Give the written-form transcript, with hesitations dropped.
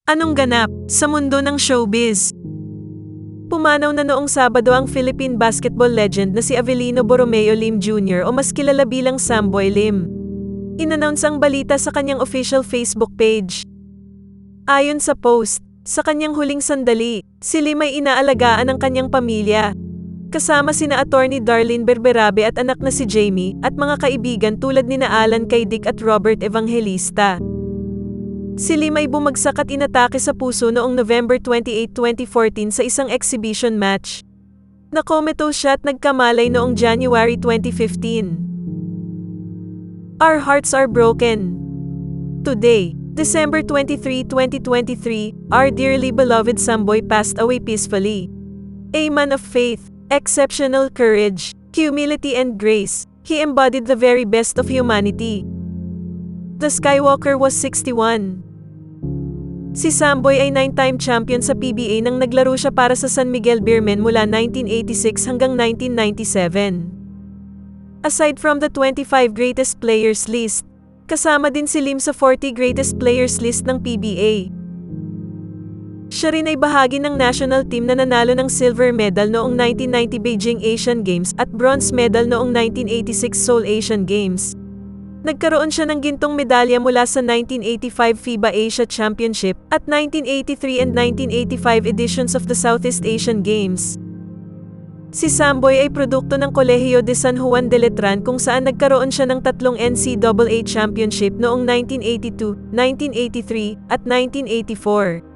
Anong ganap sa mundo ng showbiz? Pumanaw na noong Sabado ang Philippine basketball legend na si Avelino Borromeo Lim Jr. o mas kilala bilang Samboy Lim. Inannounce ang balita sa kanyang official Facebook page. Ayon sa post, sa kanyang huling sandali, si Lim ay inaalagaan ng kanyang pamilya. Kasama sina Attorney Darlene Berberabe at anak na si Jamie at mga kaibigan tulad nina Alan Caydic at Robert Evangelista. Si Lim ay bumagsak at inatake sa puso noong November 28, 2014 sa isang exhibition match. Nakometo siya at nagkamalay noong January 2015. Our hearts are broken. Today, December 23, 2023, our dearly beloved Samboy passed away peacefully. A man of faith, exceptional courage, humility and grace, he embodied the very best of humanity. The Skywalker was 61. Si Samboy ay 9-time champion sa PBA nang naglaro siya para sa San Miguel Beermen mula 1986 hanggang 1997. Aside from the 25 greatest players list, kasama din si Lim sa 40 greatest players list ng PBA. Siya rin ay bahagi ng national team na nanalo ng silver medal noong 1990 Beijing Asian Games at bronze medal noong 1986 Seoul Asian Games. Nagkaroon siya ng gintong medalya mula sa 1985 FIBA Asia Championship at 1983 and 1985 editions of the Southeast Asian Games. Si Samboy ay produkto ng Kolehiyo de San Juan de Letran kung saan nagkaroon siya ng 3 NCAA championship noong 1982, 1983, at 1984.